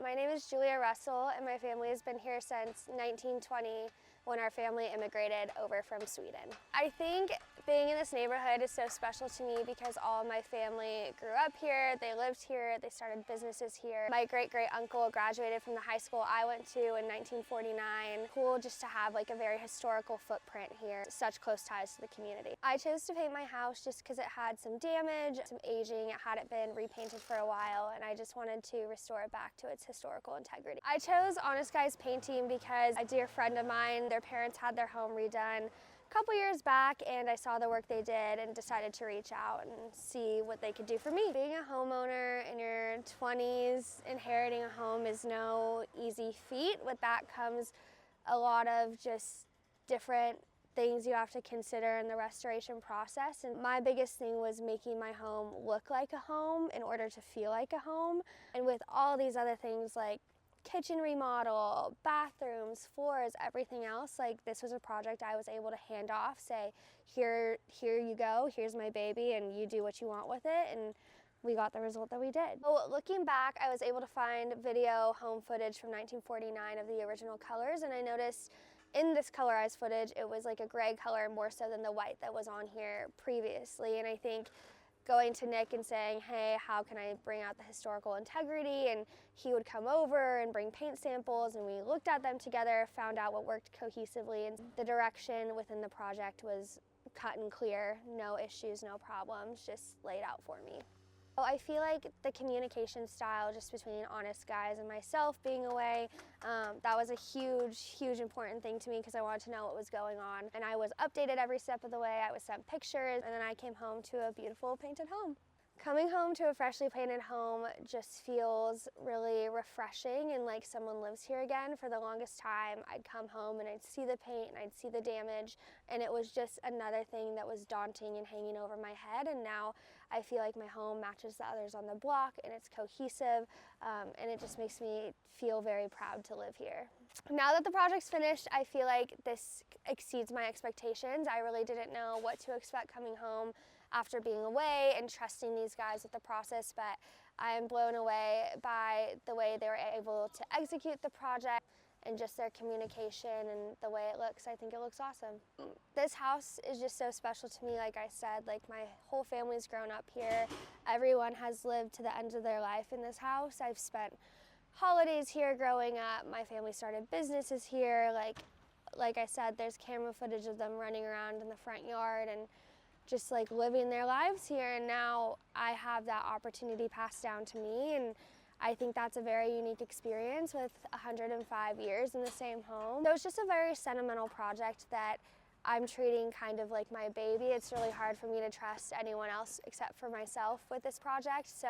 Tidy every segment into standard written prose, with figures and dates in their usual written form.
My name is Julia Russell, and my family has been here since 1920 when our family immigrated over from Sweden. I think being in this neighborhood is so special to me because all of my family grew up here, they lived here, they started businesses here. My great-great-uncle graduated from the high school I went to in 1949. Cool just to have like a very historical footprint here, such close ties to the community. I chose to paint my house just because it had some damage, some aging, it hadn't been repainted for a while, and I just wanted to restore it back to its historical integrity. I chose Honest Guys Painting because a dear friend of mine, their parents had their home redone a couple years back, and I saw the work they did and decided to reach out and see what they could do for me. Being a homeowner in your 20s, inheriting a home is no easy feat. With that comes a lot of just different things you have to consider in the restoration process. And my biggest thing was making my home look like a home in order to feel like a home. And with all these other things like kitchen remodel, bathrooms, floors, everything else, like this was a project I was able to hand off, say, here you go, here's my baby, and you do what you want with it. And we got the result that we did. So looking back, I was able to find video home footage from 1949 of the original colors, and I noticed in this colorized footage, it was like a gray color more so than the white that was on here previously. And I think going to Nick and saying, hey, how can I bring out the historical integrity? And he would come over and bring paint samples, and we looked at them together, found out what worked cohesively, and the direction within the project was cut and clear, no issues, no problems, just laid out for me. I feel like the communication style just between Honest Guys and myself being away, that was a huge important thing to me because I wanted to know what was going on. And I was updated every step of the way. I was sent pictures, and then I came home to a beautiful painted home. Coming home to a freshly painted home just feels really refreshing and like someone lives here again. For the longest time, I'd come home and I'd see the paint and I'd see the damage, and it was just another thing that was daunting and hanging over my head. And now I feel like my home matches the others on the block, and it's cohesive, and it just makes me feel very proud to live here. Now that the project's finished, I feel like this exceeds my expectations. I really didn't know what to expect coming home after being away and trusting these guys with the process, but I am blown away by the way they were able to execute the project and just their communication and the way it looks. I think it looks awesome. This house is just so special to me. Like I said, like my whole family's grown up here. Everyone has lived to the end of their life in this house. I've spent holidays here growing up. My family started businesses here. Like I said, there's camera footage of them running around in the front yard and just like living their lives here, and now I have that opportunity passed down to me, and I think that's a very unique experience with 105 years in the same home. So it's just a very sentimental project that I'm treating kind of like my baby. It's really hard for me to trust anyone else except for myself with this project. So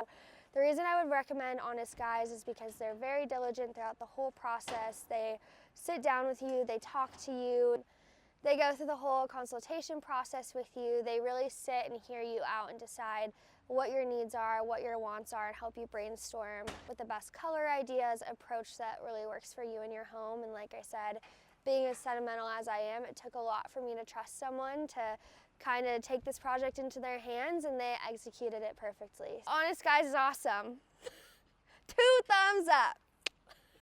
the reason I would recommend Honest Guys is because they're very diligent throughout the whole process. They sit down with you, they talk to you, they go through the whole consultation process with you. They really sit and hear you out and decide what your needs are, what your wants are, and help you brainstorm with the best color ideas, approach that really works for you in your home. And like I said, being as sentimental as I am, it took a lot for me to trust someone to kind of take this project into their hands, and they executed it perfectly. Honest Guys is awesome. 2 thumbs up.